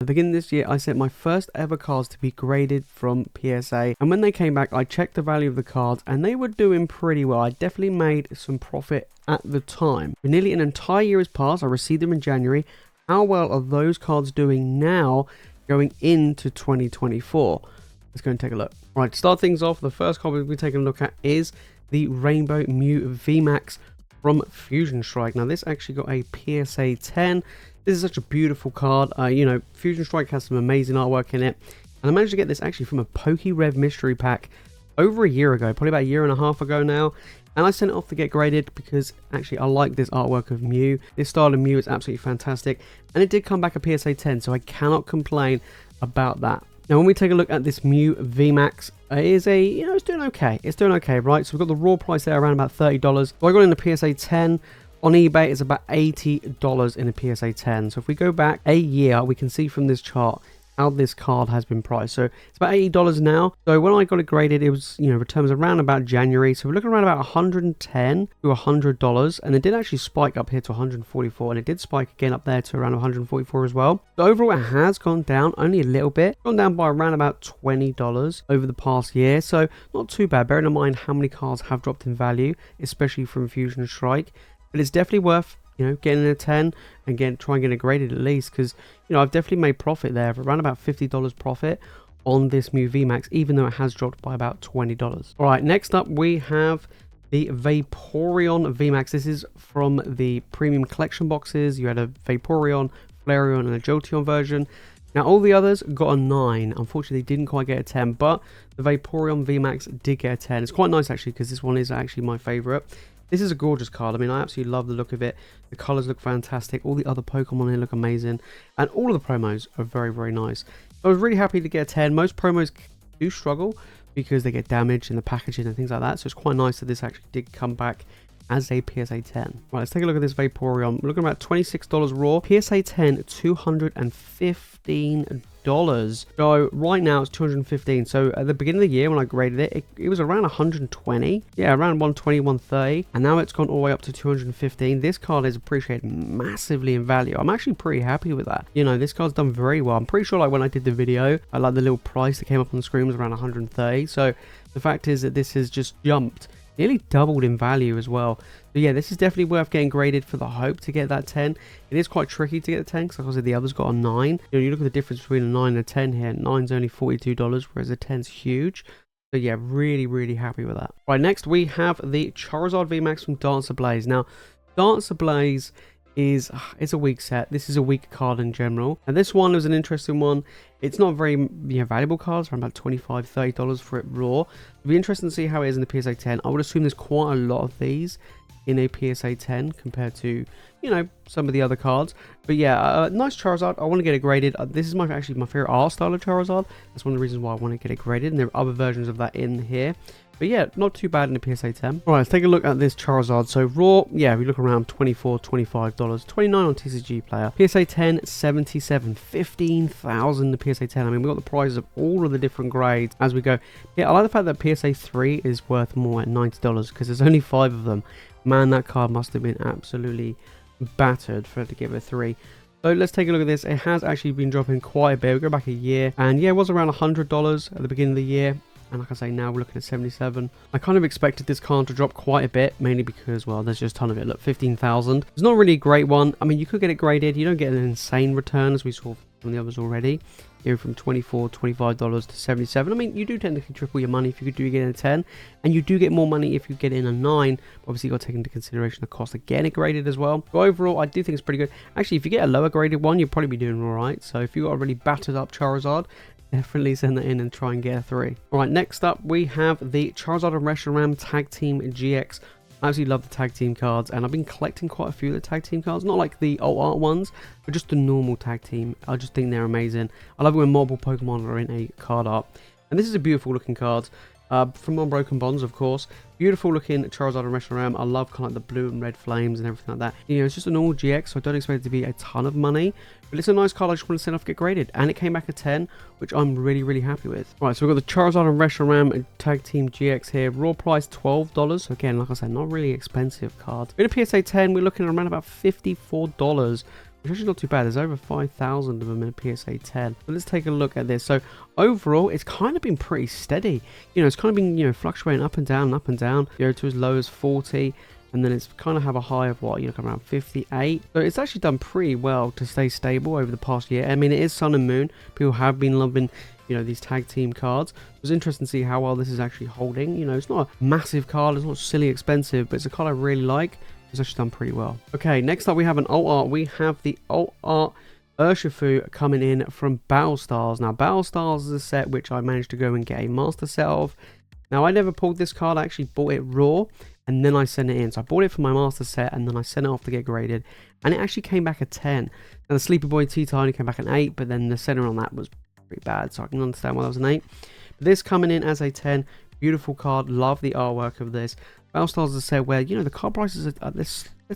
At the beginning of this year, I sent my first ever cards to be graded from PSA, and when they came back, I checked the value of the cards, and they were doing pretty well. I definitely made some profit at the time. For nearly an entire year has passed. I received them in January. How well are those cards doing now going into 2024? Let's go and take a look. All right, to start things off, the first card we'll be taking a look at is the Rainbow Mew VMAX from Fusion Strike. Now, this actually got a PSA 10. This is such a beautiful card. You know, Fusion Strike has some amazing artwork in it. And I managed to get this actually from a PokeRev mystery pack over a year ago, probably about a year and a half ago now. And I sent it off to get graded because actually I like this artwork of Mew. This style of Mew is absolutely fantastic. And it did come back a PSA 10, so I cannot complain about that. Now, when we take a look at this Mew VMAX, it is a, you know, it's doing okay. It's doing okay, right? So we've got the raw price there around about $30. So I got in the PSA 10. On eBay, it's about $80 in a PSA 10. So if we go back a year, we can see from this chart how this card has been priced. So it's about $80 now. So when I got it graded, it was, you know, returns around about January. So we're looking around about $110 to $100. And it did actually spike up here to $144. And it did spike again up there to around $144 as well. So overall, it has gone down only a little bit. Gone down by around about $20 over the past year. So not too bad, bearing in mind how many cards have dropped in value, especially from Fusion Strike. But it's definitely worth, you know, getting a 10 and try and get it graded at least, because, you know, I've definitely made profit there, around about $50 profit on this Mew VMAX, even though it has dropped by about $20. All right, next up we have the Vaporeon VMAX. This is from the premium collection boxes. You had a Vaporeon, Flareon, and a Jolteon version. Now, all the others got a 9. Unfortunately, didn't quite get a 10, but the Vaporeon VMAX did get a 10. It's quite nice, actually, because this one is actually my favorite. This is a gorgeous card. I mean, I absolutely love the look of it. The colors look fantastic. All the other Pokemon here look amazing. And all of the promos are very, very nice. I was really happy to get a 10. Most promos do struggle because they get damaged in the packaging and things like that. So it's quite nice that this actually did come back as a PSA 10. Right, let's take a look at this Vaporeon. We're looking at about $26 raw. PSA 10, $215. So right now it's $215. So at the beginning of the year when I graded it, it was around $120. Yeah, around $120, $130. And now it's gone all the way up to $215. This card is appreciated massively in value. I'm actually pretty happy with that. You know, this card's done very well. I'm pretty sure like when I did the video, I like the little price that came up on the screen was around $130. So the fact is that this has just jumped, nearly doubled in value as well. So yeah, this is definitely worth getting graded for the hope to get that 10. It is quite tricky to get the 10 because like I said, the others got a 9. You know, you look at the difference between a 9 and a 10 here. 9's only $42, whereas a 10's huge. So yeah, really, really happy with that. Right, next we have the Charizard VMAX from Dancer Blaze. Now, Dancer Blaze is it's a weak set. This is a weak card in general, and this one was an interesting one. It's not very, you know, valuable cards, around about $25-$30 for it raw. It'll be interesting to see how it is in the PSA 10. I would assume there's quite a lot of these in a PSA 10 compared to, you know, some of the other cards. But yeah, nice Charizard. I want to get it graded. This is actually my favorite art style of Charizard. That's one of the reasons why I want to get it graded, and there are other versions of that in here. But yeah, not too bad in the PSA 10. All right, let's take a look at this Charizard. So raw, yeah, we look around $24, $25, $29 on TCG Player. PSA 10, $77, $15,000 the PSA 10. I mean, we've got the prices of all of the different grades as we go. Yeah, I like the fact that PSA 3 is worth more at $90 because there's only 5 of them. Man, that card must have been absolutely battered for it to give it a 3. So let's take a look at this. It has actually been dropping quite a bit. We go back a year, and yeah, it was around $100 at the beginning of the year. And like I say, now we're looking at 77. I kind of expected this card to drop quite a bit, mainly because, well, there's just a ton of it. Look, 15,000. It's not really a great one. I mean, you could get it graded. You don't get an insane return, as we saw from the others already. Here from $24, $25 to 77. I mean, you do technically triple your money if you do get in a 10, and you do get more money if you get in a 9. Obviously, you've got to take into consideration the cost of getting it graded as well. But overall, I do think it's pretty good. Actually, if you get a lower graded one, you'll probably be doing all right. So if you've got a really battered up Charizard, definitely send that in and try and get a 3. Alright, next up we have the Charizard and Reshiram Tag Team GX. I absolutely love the tag team cards, and I've been collecting quite a few of the tag team cards. Not like the alt art ones, but just the normal tag team. I just think they're amazing. I love it when multiple Pokemon are in a card art. And this is a beautiful looking card. From Unbroken Bonds, of course. Beautiful looking Charizard and Reshiram. I love kind of like the blue and red flames and everything like that. You know, it's just a normal GX, so I don't expect it to be a ton of money. But it's a nice card I just want to send off, get graded. And it came back a 10, which I'm really, really happy with. Right, so we've got the Charizard and Reshiram Tag Team GX here. Raw price $12. So again, like I said, not really expensive card. In a PSA 10, we're looking at around about $54. which is actually not too bad. There's over 5,000 of them in a PSA 10. But let's take a look at this. So overall, it's kind of been pretty steady. You know, it's kind of been, you know, fluctuating up and down, you know, to as low as 40. And then it's kind of have a high of what, you know, around 58. So it's actually done pretty well to stay stable over the past year. I mean, it is Sun and Moon. People have been loving, you know, these tag team cards. It was interesting to see how well this is actually holding. You know, it's not a massive card. It's not silly expensive, but it's a card I really like. It's actually done pretty well. Okay, next up we have an alt art. We have the alt art Urshifu coming in from Battle Stars. Now, Battle Stars is a set which I managed to go and get a master set of. Now, I never pulled this card. I actually bought it raw, and then I sent it in. So I bought it for my master set, and then I sent it off to get graded. And it actually came back a 10. And the Sleepy Boy T-Tiny came back an 8, but then the center on that was pretty bad. So I can understand why that was an 8. But this coming in as a 10. Beautiful card. Love the artwork of this. Battle Stars is a set where, you know, the card prices are they're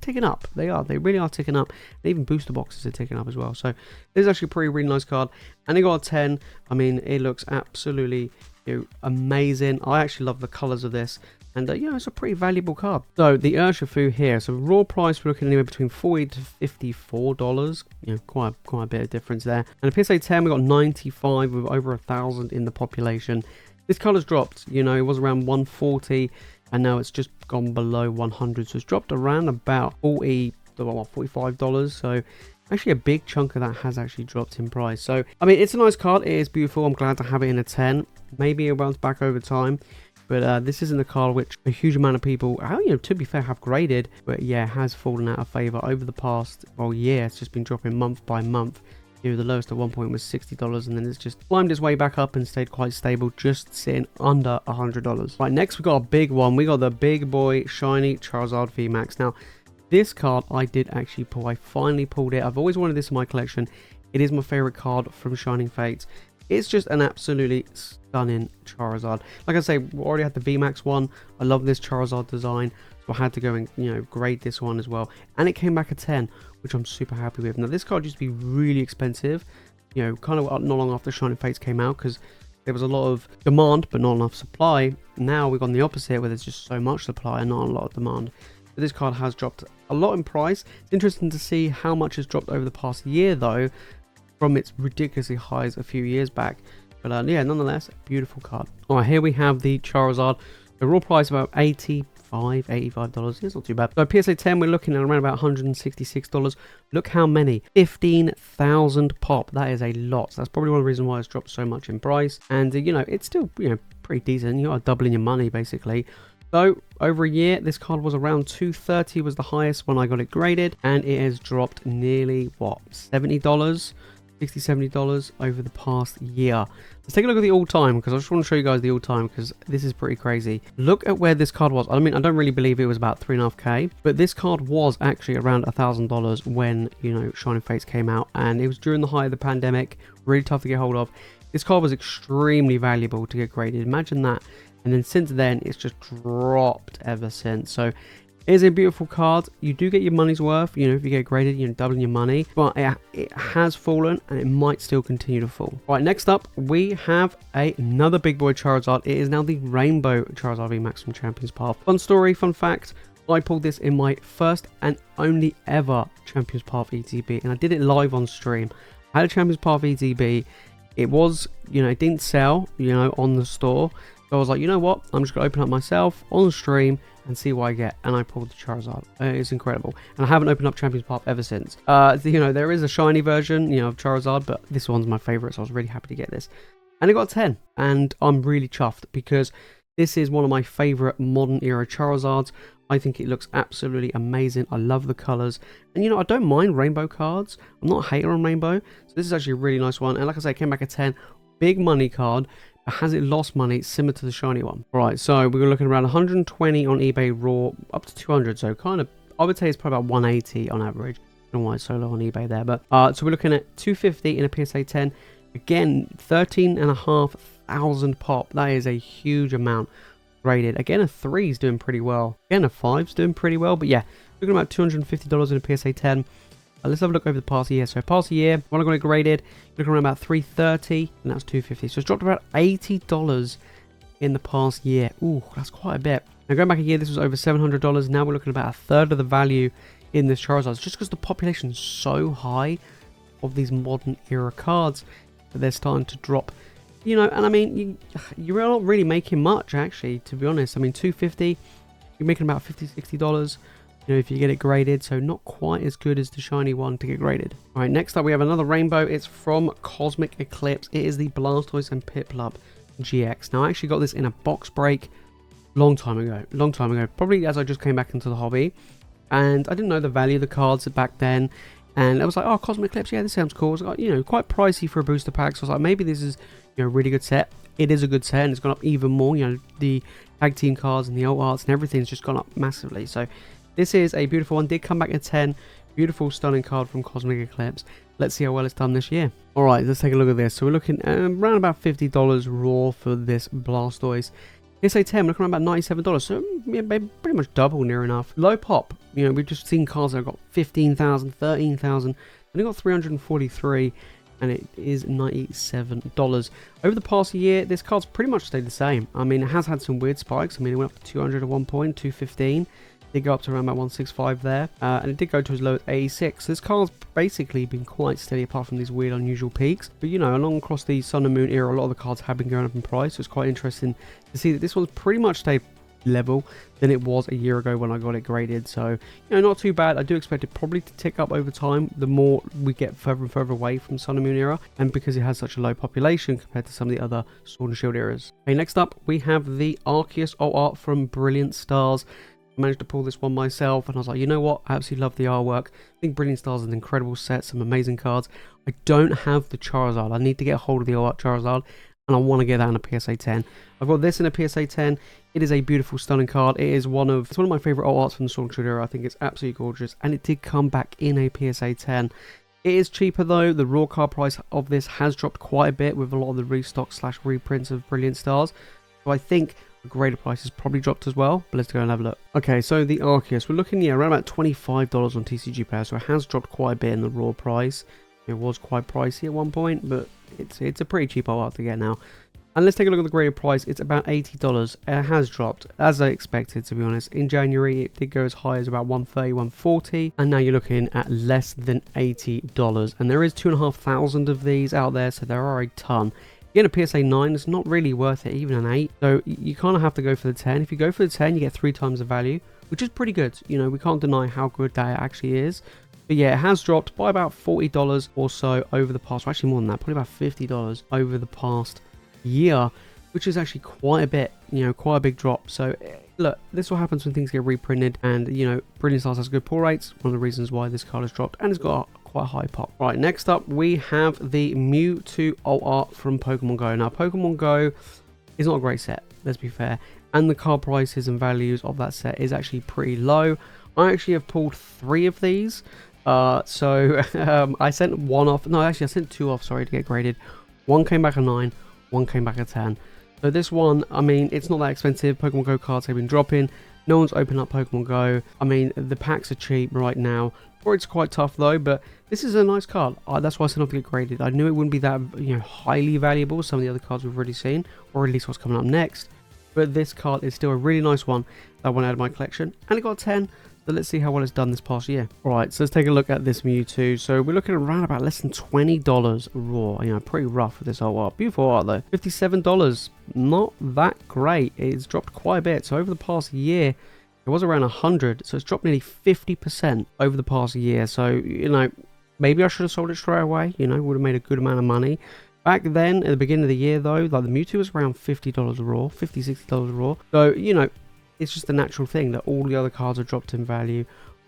ticking up. They are. They really are ticking up. And even booster boxes are ticking up as well. So this is actually a pretty really nice card. And it got a 10. I mean, it looks absolutely, you know, amazing. I actually love the colors of this. And, you know, it's a pretty valuable card. So, the Urshifu here. So, raw price, we're looking anywhere between $40 to $54. You know, quite a bit of difference there. And a PSA 10, we got 95 with over 1,000 in the population. This card has dropped. You know, it was around 140. And now it's just gone below 100. So, it's dropped around about $45. So, actually a big chunk of that has actually dropped in price. So, I mean, it's a nice card. It is beautiful. I'm glad to have it in a 10. Maybe it bounce back over time. But this isn't a card which a huge amount of people, you know, to be fair, have graded. But yeah, has fallen out of favour over the past, well, year. It's just been dropping month by month. You know, the lowest at one point was $60, and then it's just climbed its way back up and stayed quite stable, just sitting under $100. Right, next we got a big one. We got the big boy shiny Charizard VMAX. Now, this card I did actually pull. I finally pulled it. I've always wanted this in my collection. It is my favourite card from Shining Fates. It's just an absolutely stunning Charizard. Like I say, we already had the VMAX one. I love this Charizard design, so I had to go and, you know, grade this one as well. And it came back a 10, which I'm super happy with. Now, this card used to be really expensive, you know, kind of not long after Shining Fates came out, because there was a lot of demand, but not enough supply. Now we've gone the opposite, where there's just so much supply and not a lot of demand. But this card has dropped a lot in price. It's interesting to see how much has dropped over the past year, though, from its ridiculously highs a few years back. But yeah, nonetheless, beautiful card. Alright, here we have the Charizard. The raw price about $85. It's not too bad. So PSA 10, we're looking at around about $166. Look how many. 15,000 pop. That is a lot. So that's probably one of the reasons why it's dropped so much in price. And, you know, it's still, you know, pretty decent. You are doubling your money, basically. So, over a year, this card was around $230 was the highest when I got it graded. And it has dropped nearly, what, $70? $60, $70 over the past year. Let's take a look at the all-time, because I just want to show you guys the all-time, because this is pretty crazy. Look at where this card was. I mean, I don't really believe it was about 3.5k, but this card was actually around $1,000 when, you know, Shining Fates came out, and it was during the height of the pandemic, really tough to get hold of. This card was extremely valuable to get graded. Imagine that. And then since then, it's just dropped ever since. So, it is a beautiful card. You do get your money's worth, you know, if you get graded, you're doubling your money. But it has fallen, and it might still continue to fall. Right, next up, we have another big boy Charizard. It is now the Rainbow Charizard VMAX from Champions Path. Fun story, fun fact. I pulled this in my first and only ever Champions Path ETB, and I did it live on stream. I had a Champions Path ETB. It was, you know, it didn't sell, you know, on the store. So I was like, you know what? I'm just going to open up myself on the stream and see what I get. And I pulled the Charizard. It's incredible. And I haven't opened up Champions Path ever since. You know, there is a shiny version, you know, of Charizard, but this one's my favorite. So I was really happy to get this. And it got a 10. And I'm really chuffed because this is one of my favorite modern era Charizards. I think it looks absolutely amazing. I love the colors. And, you know, I don't mind rainbow cards. I'm not a hater on rainbow. So this is actually a really nice one. And like I say, it came back a 10. Big money card. Has it lost money similar to the shiny one? Right, so we were looking around 120 on eBay raw, up to 200. So kind of, I would say it's probably about 180 on average. I don't know why it's so low on eBay there, but so we're looking at 250 in a PSA 10. Again, 13,500 pop. That is a huge amount graded. Again, a 3 is doing pretty well. Again, a 5 is doing pretty well. But yeah, looking about $250 in a PSA 10. Let's have a look over the past year. So past year, when I got it graded, looking around about 330, and that's 250. So it's dropped about $80 in the past year. Ooh, that's quite a bit. Now going back a year, this was over $700. Now we're looking at about a third of the value in this Charizard, just because the population's so high of these modern era cards that they're starting to drop. You know, and I mean, you're not really making much, actually, to be honest. I mean, 250, you're making about $50-$60, you know, if you get it graded, so not quite as good as the shiny one to get graded. All right, next up we have another rainbow. It's from Cosmic Eclipse. It is the Blastoise and Piplup GX. Now, I actually got this in a box break long time ago, probably as I just came back into the hobby, and I didn't know the value of the cards back then. And I was like, oh, Cosmic Eclipse, yeah, this sounds cool. It's like, you know, quite pricey for a booster pack. So I was like, maybe this is, you know, a really good set. It is a good set, and it's gone up even more. You know, the tag team cards and the alt arts and everything's just gone up massively. So this is a beautiful one. Did come back at 10. Beautiful, stunning card from Cosmic Eclipse. Let's see how well it's done this year. All right, let's take a look at this. So we're looking at around about $50 raw for this Blastoise. PSA 10, we're looking around about $97, so yeah, pretty much double, near enough. Low pop, you know, we've just seen cards that have got 15,000, 13,000, and they got 343, and it is $97. Over the past year, this card's pretty much stayed the same. I mean, it has had some weird spikes. I mean, it went up to 200 at one point, 215. Did go up to around about 165 there, and it did go to as low as 86. So this card's basically been quite steady apart from these weird unusual peaks. But you know, along across the Sun and Moon era, a lot of the cards have been going up in price, so it's quite interesting to see that this one's pretty much stayed level than it was a year ago when I got it graded. So, you know, not too bad. I do expect it probably to tick up over time the more we get further and further away from Sun and Moon era, and because it has such a low population compared to some of the other Sword and Shield eras. Okay, next up we have the Arceus alt art from Brilliant Stars. Managed to pull this one myself, and I was like, you know what, I absolutely love the artwork. I think Brilliant Stars is an incredible set, some amazing cards. I don't have the Charizard. I need to get a hold of the art Charizard, and I want to get that in a PSA 10. I've got this in a PSA 10. It is a beautiful, stunning card. It's one of my favorite alt arts from the Sword and Shield era. I think it's absolutely gorgeous, and it did come back in a PSA 10. It is cheaper though. The raw card price of this has dropped quite a bit with a lot of the restock / reprints of Brilliant Stars, so I think the graded price has probably dropped as well, but let's go and have a look. Okay, so the Arceus, we're looking around about $25 on TCG Player, so it has dropped quite a bit in the raw price. It was quite pricey at one point, but it's a pretty cheap art to get now. And let's take a look at the graded price. It's about $80. It has dropped, as I expected, to be honest. In January, it did go as high as about $130, $140, and now you're looking at less than $80. And there is 2,500 of these out there, so there are a ton. Getting a PSA 9 is not really worth it, even an 8. So you kind of have to go for the 10. If you go for the 10, you get 3 times the value, which is pretty good. You know, we can't deny how good that actually is. But yeah, it has dropped by about $40 or so over the past, or actually more than that, probably about $50 over the past year, which is actually quite a bit, you know, quite a big drop. So look, this is what happens when things get reprinted, and you know, Brilliant Stars has good pull rates. One of the reasons why this card has dropped, and it's got quite a high pop. Right, next up we have the Mewtwo alt art from Pokemon Go. Now, Pokemon Go is not a great set, let's be fair, and the card prices and values of that set is actually pretty low. I actually have pulled 3 of these. I sent one off. No, actually I sent 2 off, sorry, to get graded. One came back a 9, one came back a 10. So this one, I mean, it's not that expensive. Pokemon Go cards have been dropping. No one's opened up Pokemon Go. I mean, the packs are cheap right now. Or it's quite tough though, but this is a nice card. That's why I sent off to get graded. I knew it wouldn't be that, you know, highly valuable as some of the other cards we've already seen, or at least what's coming up next. But this card is still a really nice one that I want out of my collection, and it got a 10. So let's see how well it's done this past year. Alright, so let's take a look at this Mewtwo. So we're looking at around about less than $20 raw. You know, pretty rough with this whole art. Beautiful art though. $57. Not that great. It's dropped quite a bit. So over the past year, it was around 100. So it's dropped nearly 50% over the past year. So, you know, maybe I should have sold it straight away. You know, would have made a good amount of money. Back then, at the beginning of the year though, like the Mewtwo was around $50 raw, $50, $60 raw. So, you know, it's just a natural thing that all the other cards are dropped in value.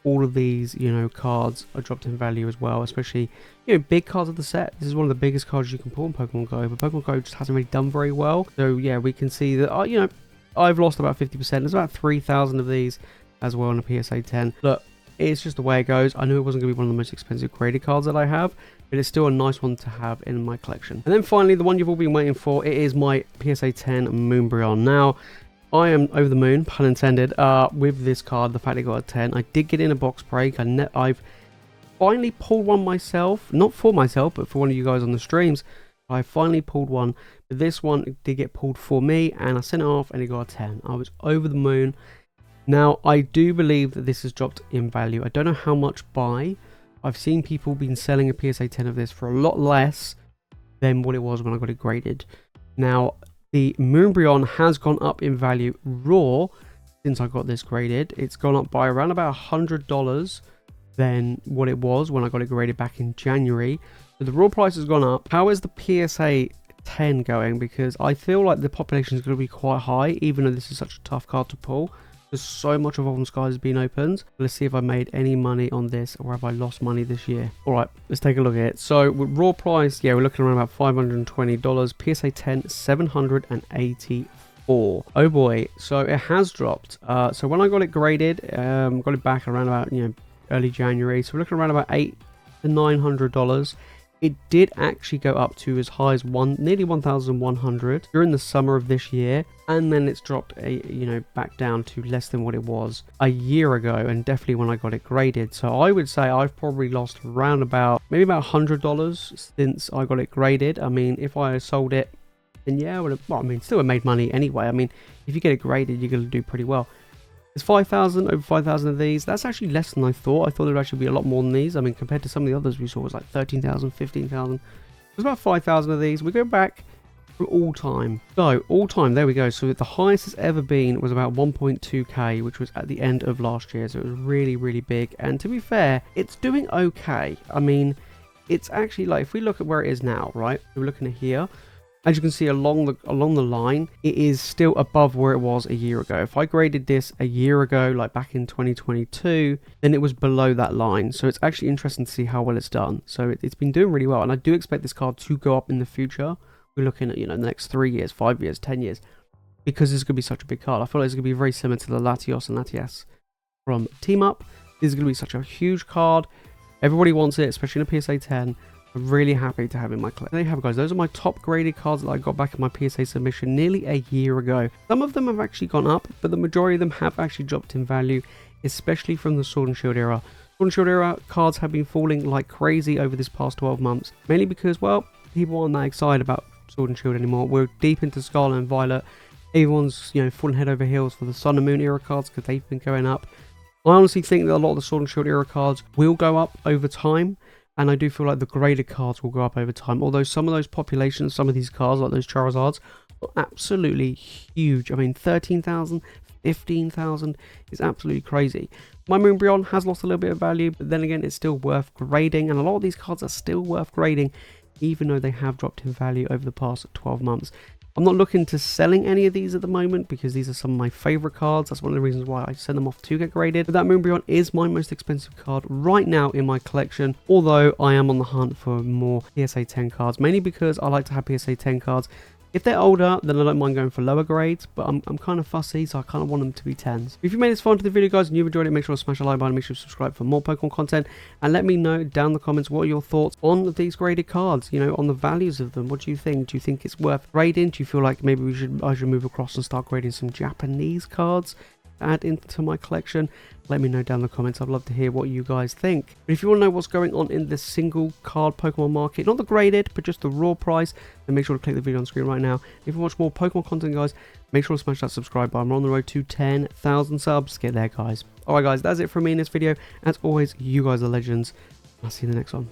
All of these, you know, cards are dropped in value as well, especially, you know, big cards of the set. This is one of the biggest cards you can pull in Pokemon Go, but Pokemon Go just hasn't really done very well. So yeah, we can see that, you know, I've lost about 50%. There's about 3,000 of these as well in a PSA 10. Look, it's just the way it goes. I knew it wasn't going to be one of the most expensive graded cards that I have, but it's still a nice one to have in my collection. And then finally, the one you've all been waiting for, it is my PSA 10 Moonbreon. Now, I am over the moon, pun intended, with this card, the fact it got a 10. I did get in a box break. I've finally pulled one myself, not for myself, but for one of you guys on the streams. I finally pulled one, but this one did get pulled for me, and I sent it off, and it got a 10. I was over the moon. Now, I do believe that this has dropped in value. I don't know how much by. I've seen people been selling a PSA 10 of this for a lot less than what it was when I got it graded. Now, the Moonbryon has gone up in value raw since I got this graded. It's gone up by around about $100 than what it was when I got it graded back in January. So the raw price has gone up. How is the PSA 10 going? Because I feel like the population is going to be quite high, even though this is such a tough card to pull. There's so much Evolving Skies has been opened. Let's see if I made any money on this, or have I lost money this year. All right, let's take a look at it. So with raw price, yeah, we're looking around about $520. PSA 10, $784. Oh boy, so it has dropped. So when I got it graded, got it back around about, early January. So we're looking around about $800 to $900. It did actually go up to as high as nearly 1,100 during the summer of this year, and then it's dropped back down to less than what it was a year ago, and definitely when I got it graded. So I would say I've probably lost around about maybe about $100 since I got it graded. I mean, if I sold it, then yeah, I would have, well, I mean, still have made money anyway. I mean, if you get it graded, you're going to do pretty well. There's 5,000, over 5,000 of these. That's actually less than I thought. I thought there would actually be a lot more than these. I mean, compared to some of the others we saw, it was like 13,000, 15,000. There's about 5,000 of these. We go back from all time. So, all time, there we go. So, the highest it's ever been was about 1.2k, which was at the end of last year. So, it was really, really big. And to be fair, it's doing okay. I mean, it's actually like, if we look at where it is now, right? We're looking at here. As you can see along the line, it is still above where it was a year ago. If I graded this a year ago, like back in 2022, then it was below that line. So it's actually interesting to see how well it's done. So it's been doing really well, and I do expect this card to go up in the future. We're looking at, the next 3 years, 5 years, 10 years, because this is going to be such a big card. I feel like it's going to be very similar to the Latios and Latias from Team Up. This is going to be such a huge card. Everybody wants it, especially in a PSA 10. I'm really happy to have in my collection. There you have it, guys. Those are my top graded cards that I got back in my PSA submission nearly a year ago. Some of them have actually gone up, but the majority of them have actually dropped in value, especially from the Sword and Shield era. Sword and Shield era cards have been falling like crazy over this past 12 months, mainly because, well, people aren't that excited about Sword and Shield anymore. We're deep into Scarlet and Violet. Everyone's, falling head over heels for the Sun and Moon era cards because they've been going up. I honestly think that a lot of the Sword and Shield era cards will go up over time. And I do feel like the graded cards will go up over time. Although some of those populations, some of these cards, like those Charizards, are absolutely huge. I mean, 13,000, 15,000 is absolutely crazy. My Moonbryon has lost a little bit of value, but then again, it's still worth grading. And a lot of these cards are still worth grading, even though they have dropped in value over the past 12 months. I'm not looking to selling any of these at the moment because these are some of my favorite cards. That's one of the reasons why I send them off to get graded. But that Moonbryon is my most expensive card right now in my collection, although I am on the hunt for more PSA 10 cards, mainly because I like to have PSA 10 cards. If they're older, then I don't mind going for lower grades, but I'm kind of fussy, so I kind of want them to be 10s. If you made this far into the video, guys, and you've enjoyed it, make sure to smash a like button, make sure to subscribe for more Pokemon content, and let me know down in the comments what are your thoughts on these graded cards, on the values of them. What do you think? Do you think it's worth grading? Do you feel like maybe I should move across and start grading some Japanese cards to add into my collection? Let me know down in the comments. I'd love to hear what you guys think. But if you want to know what's going on in the single card Pokemon market, not the graded, but just the raw price, then make sure to click the video on screen right now. If you watch more Pokemon content, guys, make sure to smash that subscribe button. We're on the road to 10,000 subs. Get there, guys. Alright, guys, that's it from me in this video. As always, you guys are legends. I'll see you in the next one.